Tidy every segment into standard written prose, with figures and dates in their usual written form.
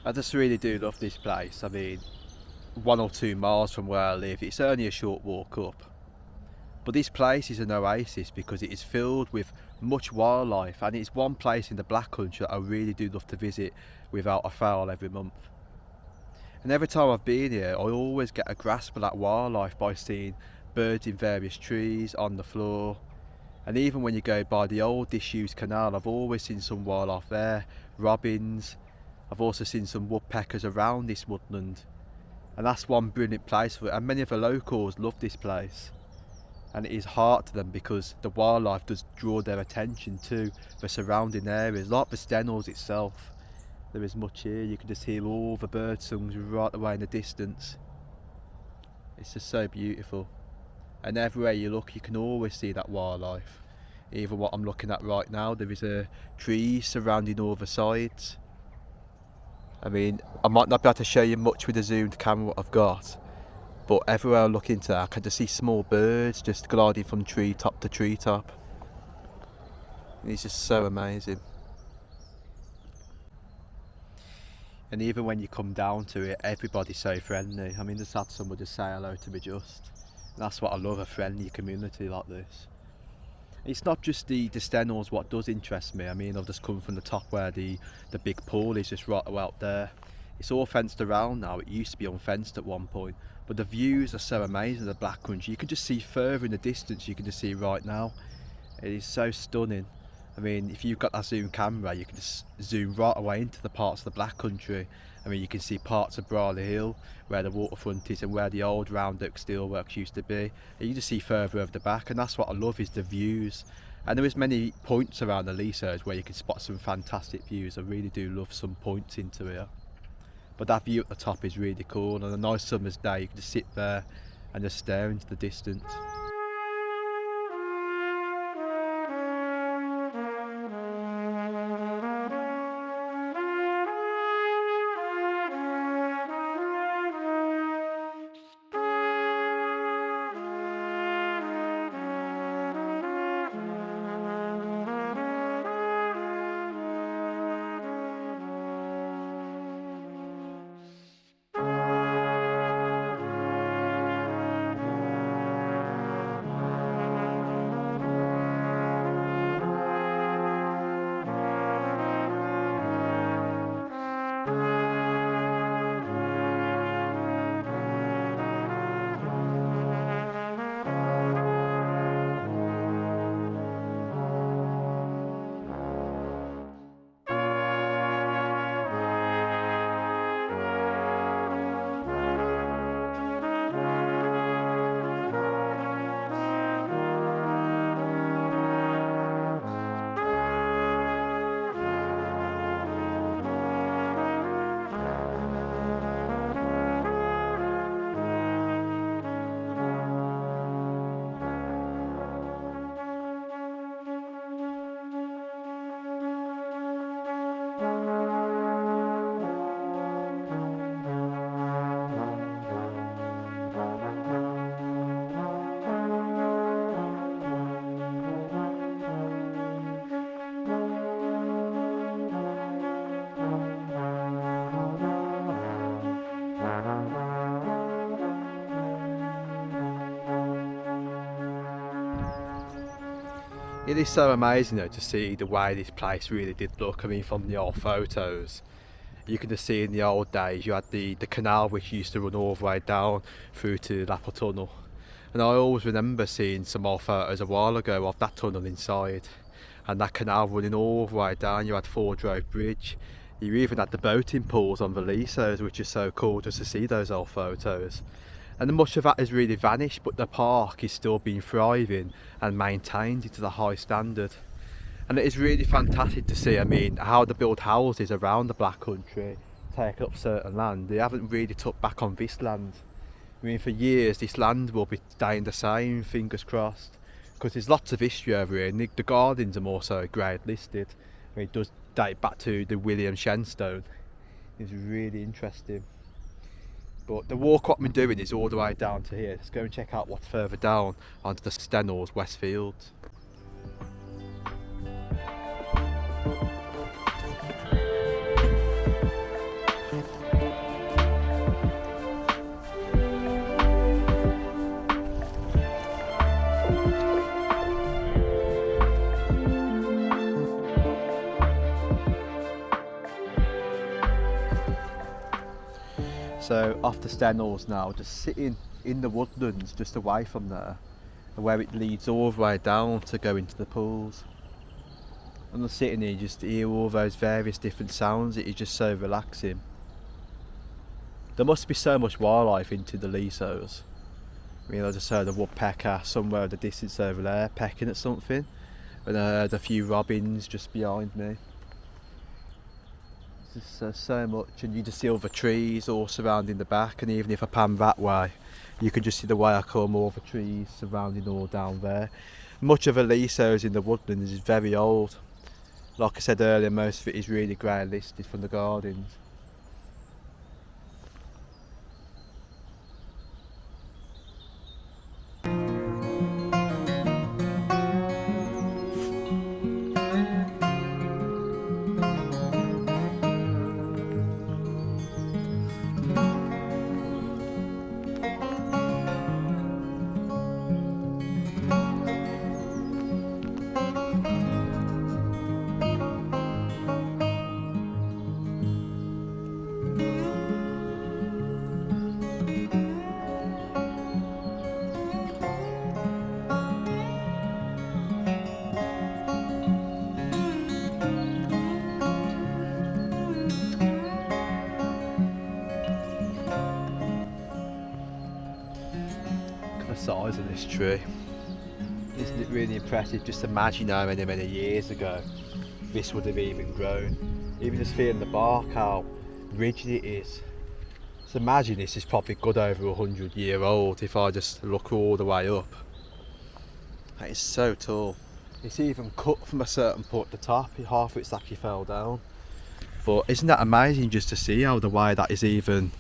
I just really do love this place. I mean, 1 or 2 miles from where I live, it's only a short walk up. But this place is an oasis because it is filled with much wildlife, and it's one place in the Black Country that I really do love to visit without a fail every month. And every time I've been here, I always get a grasp of that wildlife by seeing birds in various trees, on the floor. And even when you go by the old disused canal, I've always seen some wildlife there, robins. I've also seen some woodpeckers around this woodland. And that's one brilliant place for it. And many of the locals love this place. And it is hard to them because the wildlife does draw their attention to the surrounding areas, like the Stennels itself. There is much here. You can just hear all the bird songs right away in the distance. It's just so beautiful. And everywhere you look, you can always see that wildlife. Even what I'm looking at right now, there is a tree surrounding all the sides. I mean, I might not be able to show you much with the zoomed camera what I've got, but everywhere I look into, I can just see small birds just gliding from treetop to treetop. And it's just so amazing. And even when you come down to it, everybody's so friendly. I mean, just had someone just say hello to me just. And that's what I love, a friendly community like this. It's not just the Stennels what does interest me. I mean, I've just come from the top where the big pool is just right out there. It's all fenced around now. It used to be unfenced at one point. But the views are so amazing of the Black Country. You can just see further in the distance, you can just see right now. It is so stunning. I mean, if you've got that zoom camera, you can just zoom right away into the parts of the Black Country. I mean, you can see parts of Brawley Hill, where the waterfront is and where the old round oak steelworks used to be. And you just see further over the back, and that's what I love, is the views. And there is many points around the leasowes where you can spot some fantastic views. I really do love some points into here. But that view at the top is really cool. On a nice summer's day, you can just sit there and just stare into the distance. It is so amazing though to see the way this place really did look. I mean, from the old photos, you can just see in the old days you had the canal which used to run all the way down through to Lapper Tunnel. And I always remember seeing some old photos a while ago of that tunnel inside and that canal running all the way down. You had Four Drove Bridge, you even had the boating pools on the leasowes, which is so cool just to see those old photos. And much of that has really vanished, but the park is still being thriving and maintained to the high standard. And it is really fantastic to see, I mean, how they build houses around the Black Country, take up certain land. They haven't really took back on this land. I mean, for years this land will be staying the same, fingers crossed, because there's lots of history over here, and the gardens are more so grade listed. I mean, it does date back to the William Shenstone. It's really interesting. But the walk what I'm doing is all the way down to here. Let's go and check out what's further down onto the Stennels West Fields. So off the Stennels now, just sitting in the woodlands just away from there, where it leads all the way down to go into the pools. And I'm sitting here just to hear all those various different sounds. It is just so relaxing. There must be so much wildlife into the leasowes. I mean, I just heard a woodpecker somewhere in the distance over there pecking at something, and I heard a few robins just behind me. It's just so much, and you just see all the trees all surrounding the back, and even if I pan that way, you can just see the way I come, all the trees surrounding all down there. Much of the leasowes in the woodlands is very old. Like I said earlier, most of it is really grey listed from the gardens. The size of this tree, isn't it really impressive? Just imagine how many years ago this would have even grown. Even just feeling the bark, how rigid it is. So imagine this is probably good over 100-year old if I just look all the way up. That is so tall. It's even cut from a certain point at the top, half of it's actually fell down. But isn't that amazing just to see how the way that is even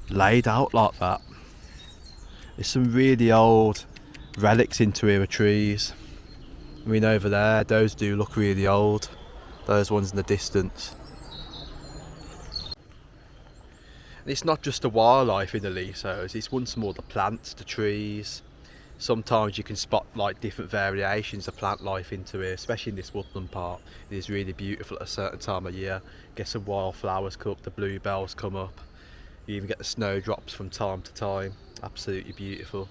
laid out like that? There's some really old relics into here of trees. I mean, over there, those do look really old. Those ones in the distance. And it's not just the wildlife in the leasowes, it's once more the plants, the trees. Sometimes you can spot like different variations of plant life into here, especially in this woodland part. It is really beautiful at a certain time of year. Get some wildflowers come up, the bluebells come up. You even get the snowdrops from time to time. Absolutely beautiful.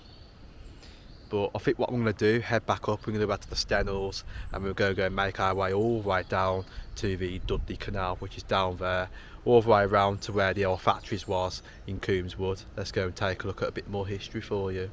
But I think what I'm going to do, head back up, we're going to go back to the Stennels, and we're going to go make our way all the way down to the Dudley canal, which is down there, all the way around to where the old factories was in Coombswood. Let's go and take a look at a bit more history for you.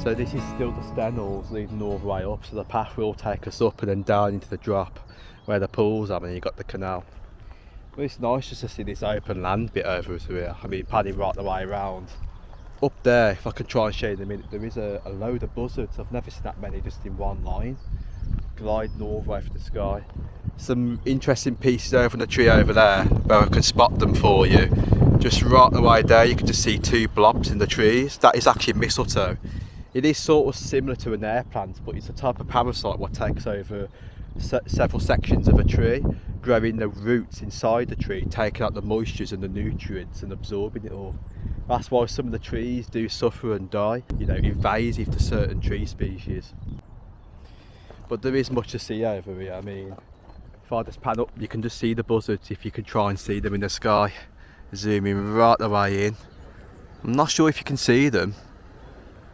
So this is still the Stennels leading all the way up, so the path will take us up and then down into the drop where the pools are, and you've got the canal. But it's nice just to see this open land bit over to here. I mean, padding right the way around. Up there, if I can try and show you in a minute, there is a load of buzzards. I've never seen that many just in one line, gliding all the way through the sky. Some interesting pieces over on the tree over there where I can spot them for you. Just right the way there, you can just see two blobs in the trees. That is actually mistletoe. It is sort of similar to an air plant, but it's a type of parasite what takes over several sections of a tree, growing the roots inside the tree, taking out the moistures and the nutrients and absorbing it all. That's why some of the trees do suffer and die, you know, invasive to certain tree species. But there is much to see over here. I mean, if I just pan up, you can just see the buzzards if you can try and see them in the sky. Zooming right the way in. I'm not sure if you can see them,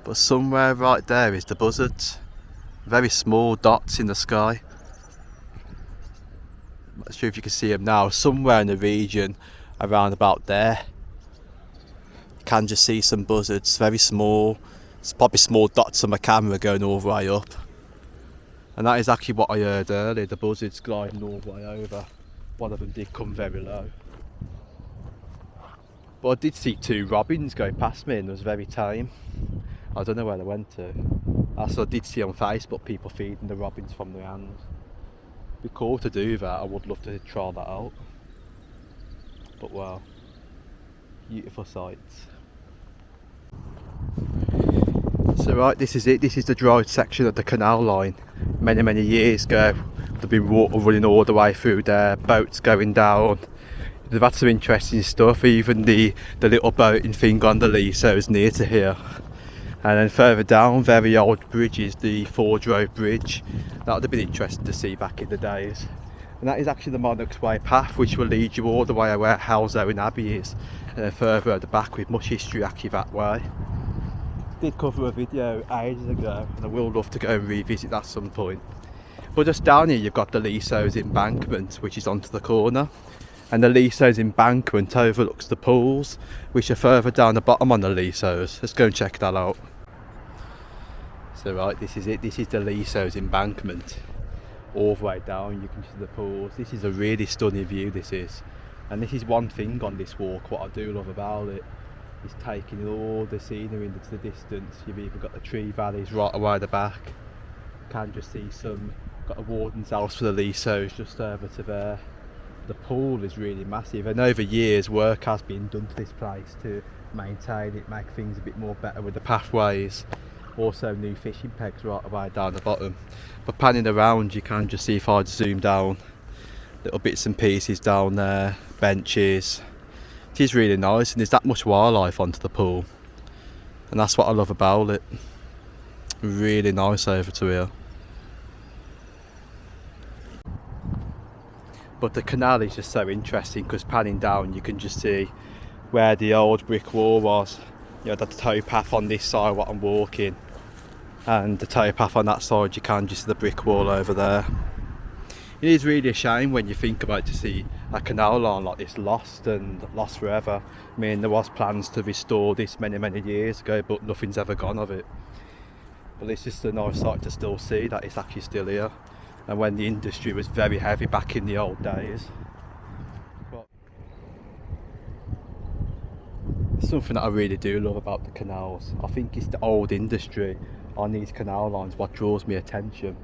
but somewhere right there is the buzzards. Very small dots in the sky. I'm not sure if you can see them now. Somewhere in the region around about there, you can just see some buzzards, very small. It's probably small dots on my camera going all the way up. And that is actually what I heard earlier, the buzzards gliding all the way over. One of them did come very low. But I did see 2 robins go past me and it was very tame. I don't know where they went to. As I did see on Facebook people feeding the robins from their hands. It'd be cool to do that. I would love to try that out. But wow, beautiful sights. So right, this is it. This is the dried section of the canal line. Many years ago, there'd been water running all the way through there, boats going down. They've had some interesting stuff, even the little boating thing on the leasowes near to here. And then further down, very old bridges, the Forge Road Bridge. That would have been interesting to see back in the days. And that is actually the Monarch's Way path, which will lead you all the way where Halesowen Abbey is. And then further at the back with much history actually that way. I did cover a video ages ago and I will love to go and revisit that at some point. But just down here you've got the leasowes embankment, which is onto the corner. And the leasowes embankment overlooks the pools, which are further down the bottom on the leasowes. Let's go and check that out. So right, this is it. This is the leasowes embankment. All the way down you can see the pools. This is a really stunning view, this is. And this is one thing on this walk, what I do love about it, is taking all the scenery into the distance. You've even got the tree valleys right away at the back. You can just see some, got a warden's house for the leasowes just over to there. The pool is really massive, and over years work has been done to this place to maintain it, make things a bit more better with the pathways. Also new fishing pegs right away down the bottom. But panning around you can just see, if I zoom down, little bits and pieces down there, benches. It is really nice, and there's that much wildlife onto the pool, and that's what I love about it. Really nice over to here. But the canal is just so interesting because panning down you can just see where the old brick wall was. You know, the towpath on this side what I'm walking, and the towpath on that side you can just see the brick wall over there. It is really a shame when you think about it to see a canal line like this lost and lost forever. I mean, there was plans to restore this many years ago, but nothing's ever gone of it. But it's just a nice sight to still see that it's actually still here. And when the industry was very heavy back in the old days. But it's something that I really do love about the canals. I think it's the old industry on these canal lines what draws me attention.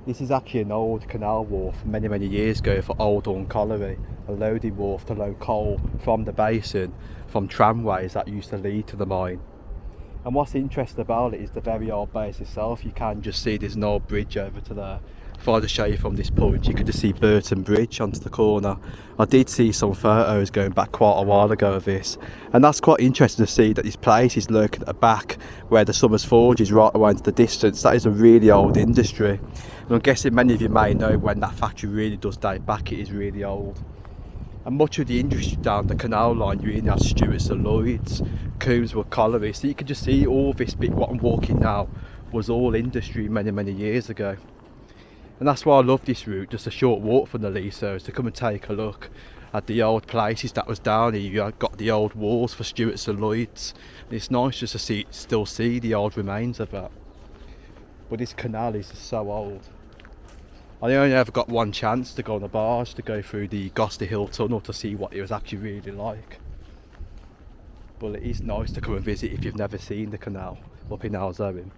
This is actually an old canal wharf many years ago for Old Horn Colliery, a loading wharf to load coal from the basin, from tramways that used to lead to the mine. And what's interesting about it is the very old base itself. You can just see there's an old bridge over to there. If I just show you from this point, you could just see Burton Bridge onto the corner. I did see some photos going back quite a while ago of this, and that's quite interesting to see that this place is lurking at the back where the Summers Forge is right away into the distance. That is a really old industry, and I'm guessing many of you may know when that factory really does date back. It is really old. And much of the industry down the canal line, you really have Stewart's and Lloyd's, Coombswood Colliery, so you can just see all this bit what I'm walking now was all industry many years ago. And that's why I love this route, just a short walk from the leasowes to come and take a look at the old places that was down here. You've got the old walls for Stewart's and Lloyd's, and it's nice just to still see the old remains of that. But this canal is so old. I only ever got one chance to go on a barge to go through the Gosty Hill tunnel to see what it was actually really like. But it is nice to come and visit if you've never seen the canal up in Halesowen.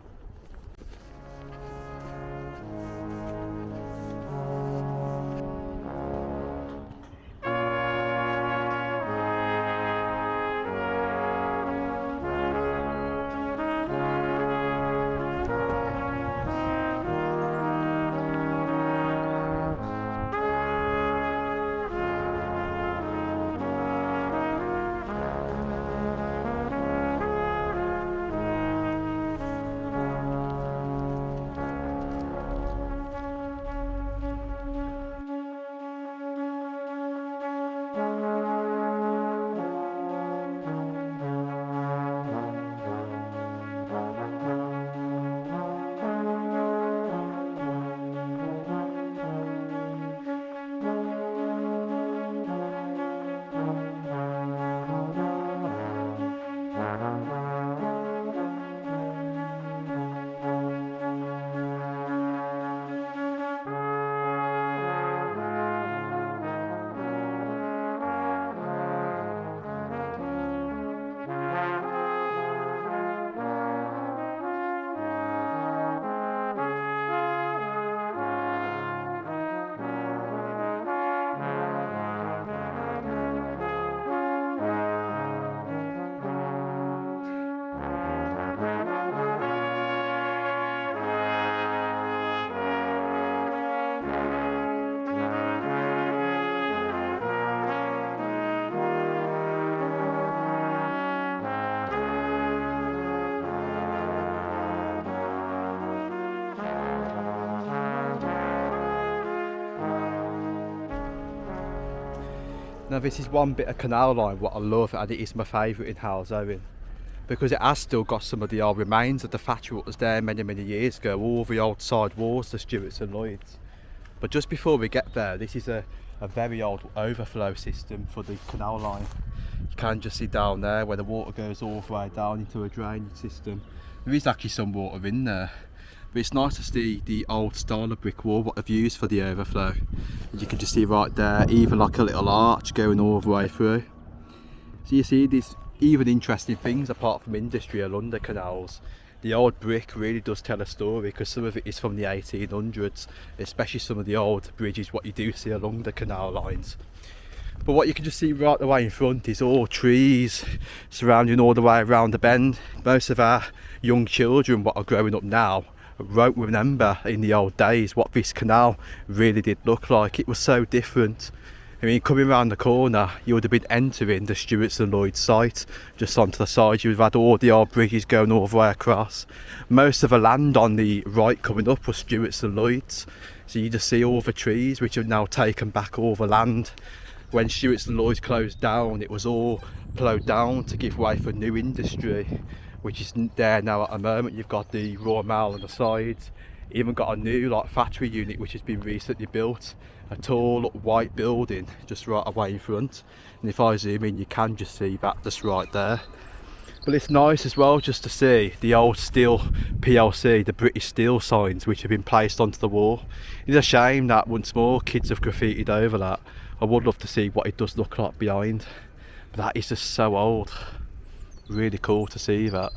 Now this is one bit of canal line what I love, and it is my favourite in Halesowen, because it has still got some of the old remains of the factory that was there many years ago, all the old side walls, the Stewarts and Lloyds. But just before we get there, this is a very old overflow system for the canal line. You can just see down there where the water goes all the way down into a drainage system. There is actually some water in there, but it's nice to see the old style of brick wall what they've used for the overflow. And you can just see right there, even like a little arch going all the way through. So you see these even interesting things apart from industry along the canals. The old brick really does tell a story, because some of it is from the 1800s, especially some of the old bridges what you do see along the canal lines. But what you can just see right the way in front is all trees surrounding all the way around the bend. Most of our young children what are growing up now won't remember in the old days what this canal really did look like. It was so different. I mean, coming around the corner, you would have been entering the Stewarts and Lloyds site. Just onto the side, you would have had all the old bridges going all the way across. Most of the land on the right coming up was Stewarts and Lloyds. So you just see all the trees which have now taken back all the land. When Stewarts and Lloyds closed down, it was all ploughed down to give way for new industry, which is there now at the moment. You've got the raw mail on the sides, even got a new like factory unit which has been recently built, a tall white building just right away in front, and if I zoom in you can just see that just right there. But it's nice as well just to see the old steel PLC, the British Steel signs which have been placed onto the wall. It's a shame that once more kids have graffitied over that. I would love to see what it does look like behind, but that is just so old. Really cool to see that.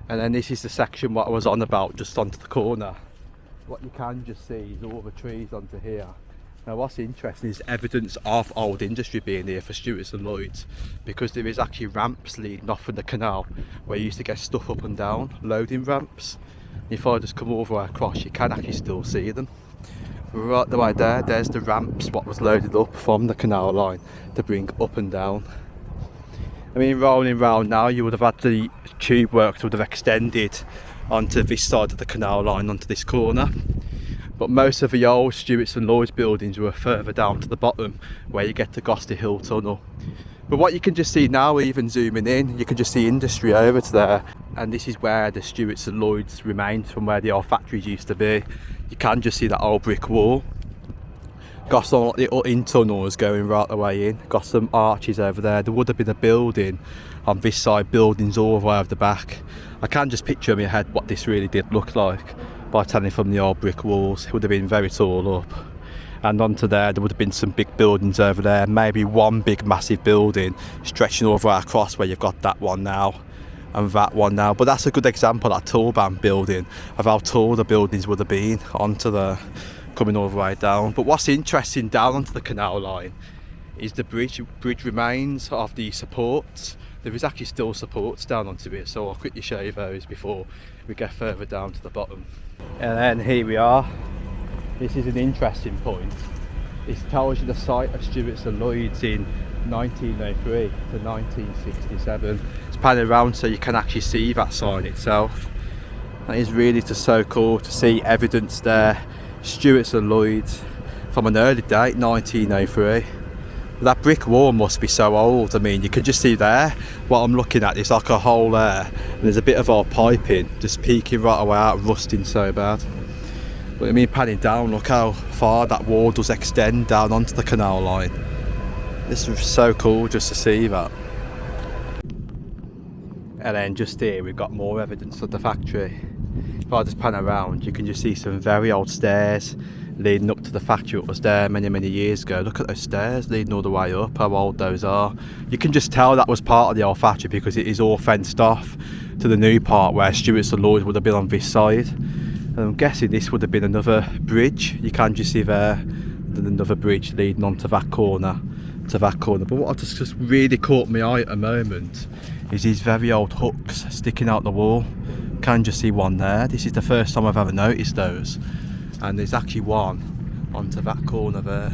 And then this is the section what I was on about, just onto the corner. What you can just see is all the trees onto here. Now what's interesting is evidence of old industry being here for Stewarts and Lloyds, because there is actually ramps leading off from the canal where you used to get stuff up and down, loading ramps. If I just come all the way across, you can actually still see them. Right the way there, there's the ramps what was loaded up from the canal line to bring up and down. I mean, rolling round now, you would have had the tube works would have extended onto this side of the canal line, onto this corner. But most of the old Stewarts and Lloyds buildings were further down to the bottom where you get to Gosty Hill Tunnel. But what you can just see now, even zooming in, you can just see industry over to there. And this is where the Stewarts and Lloyds remains from where the old factories used to be. You can just see that old brick wall. Got some little in tunnels going right the way in. Got some arches over there. There would have been a building on this side, buildings all the way over the back. I can just picture in my head what this really did look like by telling from the old brick walls. It would have been very tall up. And onto there would have been some big buildings over there. Maybe one big massive building stretching all the way across where you've got that one now and that one now. But that's a good example, that tall band building, of how tall the buildings would have been onto the coming all the way down. But what's interesting down onto the canal line is the bridge remains of the supports. There is actually still supports down onto it, so I'll quickly show you those before we get further down to the bottom. And then here we are. This is an interesting point. It tells you the site of Stewarts and Lloyds in 1903 to 1967. It's panning around so you can actually see that sign itself. That is really just so cool to see evidence there. Stewarts and Lloyds from an early date, 1903. That brick wall must be so old. I mean, you can just see there what I'm looking at. It's like a hole there, and there's a bit of old piping just peeking right away out, rusting so bad. But I mean, panning down, look how far that wall does extend down onto the canal line. This is so cool just to see that. And then just here we've got more evidence of the factory. If I just pan around, you can just see some very old stairs leading up to the factory that was there many years ago. Look at those stairs leading all the way up, how old those are. You can just tell that was part of the old factory because it is all fenced off to the new part where Stewarts and Lloyds would have been on this side. And I'm guessing this would have been another bridge. You can just see there another bridge leading onto that corner to that corner. But what just really caught my eye at the moment is these very old hooks sticking out the wall. Can just see one there. This is the first time I've ever noticed those, and there's actually one onto that corner there.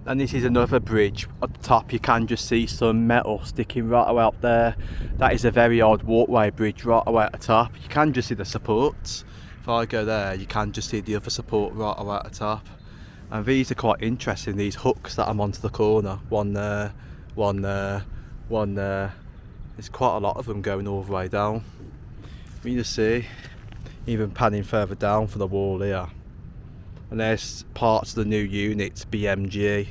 And this is another bridge at the top. You can just see some metal sticking right away up there. That is a very old walkway bridge right away at the top. You can just see the supports. If I go there, you can just see the other support right away at the top. And these are quite interesting, these hooks that I'm onto the corner. One there, one there, one there. There's quite a lot of them going all the way down. You can see, even panning further down from the wall here. And there's parts of the new units, BMG,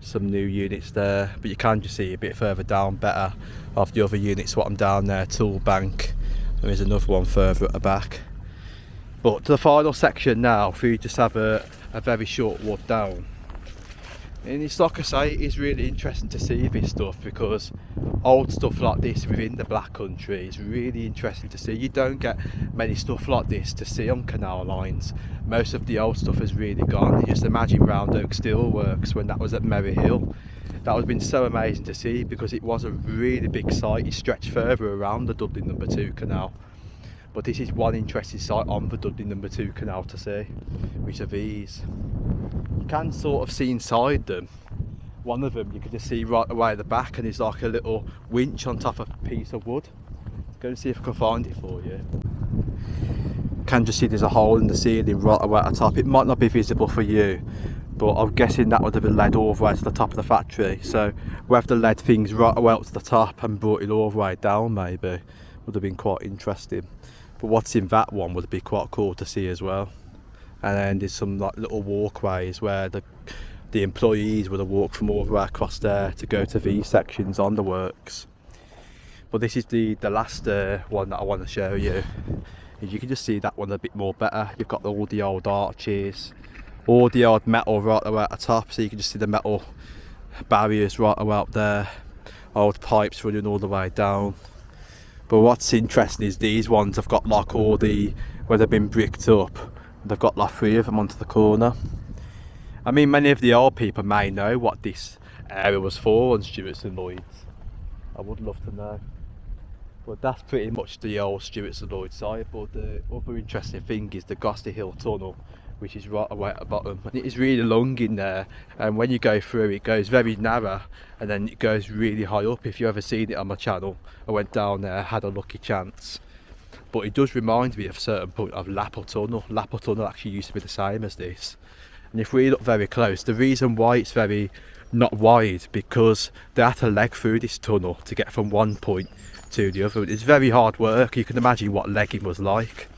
some new units there. But you can just see a bit further down better of the other units, what I'm down there, tool bank. There is another one further at the back. But to the final section now, if you just have a very short walk down. And it's like I say, it's really interesting to see this stuff, because old stuff like this within the Black Country is really interesting to see. You don't get many stuff like this to see on canal lines. Most of the old stuff has really gone. Just imagine Round Oak Steelworks when that was at Merry Hill. That would have been so amazing to see, because it was a really big site. It stretched further around the Dudley No. 2 canal. But this is one interesting site on the Dudley No. 2 canal to see, which are these. You can sort of see inside them. One of them you can just see right away at the back, and it's like a little winch on top of a piece of wood. Go and see if I can find it for you. Can just see there's a hole in the ceiling right away at the top. It might not be visible for you, but I'm guessing that would have been led all the way to the top of the factory. So whether the led things right away up to the top and brought it all the way down, maybe would have been quite interesting. But what's in that one would be quite cool to see as well. And then there's some like little walkways where the employees would have walked from all the way across there to go to these sections on the works. But this is the last one that I want to show you. And you can just see that one a bit more better. You've got all the old arches, all the old metal right away at the top, so you can just see the metal barriers right away up there, old pipes running all the way down. But what's interesting is these ones have got like all the, where they've been bricked up, they've got like 3 of them onto the corner. I mean, many of the old people may know what this area was for on Stewart's and Lloyd's. I would love to know. But that's pretty much the old Stewart's and Lloyd's site. But the other interesting thing is the Gosty Hill Tunnel, which is right away at the bottom. And it is really long in there, and when you go through it goes very narrow and then it goes really high up. If you ever seen it on my channel, I went down there, had a lucky chance. But it does remind me of a certain point of Lapper Tunnel. Lapper Tunnel actually used to be the same as this. And if we look very close, the reason why it's very not wide, because they had to leg through this tunnel to get from one point to the other. It's very hard work. You can imagine what legging was like.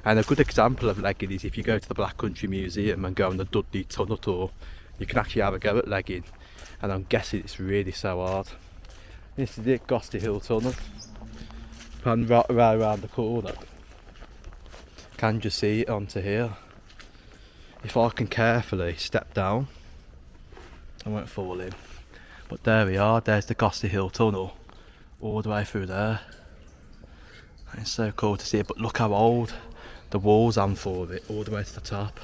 And a good example of legging is if you go to the Black Country Museum and go on the Dudley Tunnel tour, you can actually have a go at legging. And I'm guessing it's really so hard. This is it, Gosty Hill Tunnel. And right around the corner. Can just see it onto here. If I can carefully step down, I won't fall in. But there we are, there's the Gosty Hill Tunnel, all the way through there. And it's so cool to see it, but look how old the walls are for it, all the way to the top.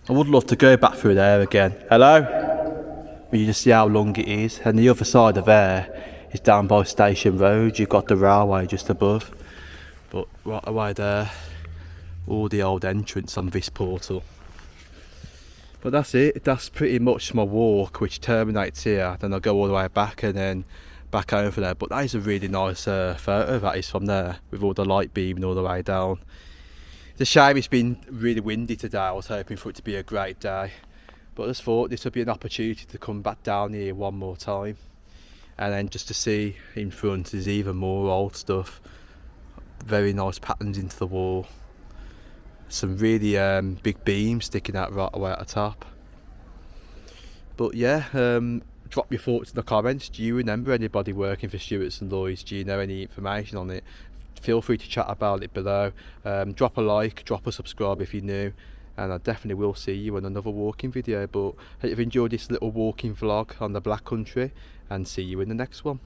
I would love to go back through there again. Hello? But you just see how long it is. And the other side of there is down by Station Road. You've got the railway just above. But right away there, all the old entrance on this portal. But that's it. That's pretty much my walk, which terminates here. Then I'll go all the way back and then back over there. But that is a really nice photo that is from there, with all the light beaming all the way down. It's a shame it's been really windy today. I was hoping for it to be a great day, but I just thought this would be an opportunity to come back down here one more time, and then just to see in front is even more old stuff. Very nice patterns into the wall, some really big beams sticking out right away at the top. But yeah, drop your thoughts in the comments. Do you remember anybody working for Stewart's and Lloyd's? Do you know any information on it? Feel free to chat about it below. Drop a like, drop a subscribe if you're new, and I definitely will see you in another walking video. But I hope you've enjoyed this little walking vlog on the Black Country, and see you in the next one.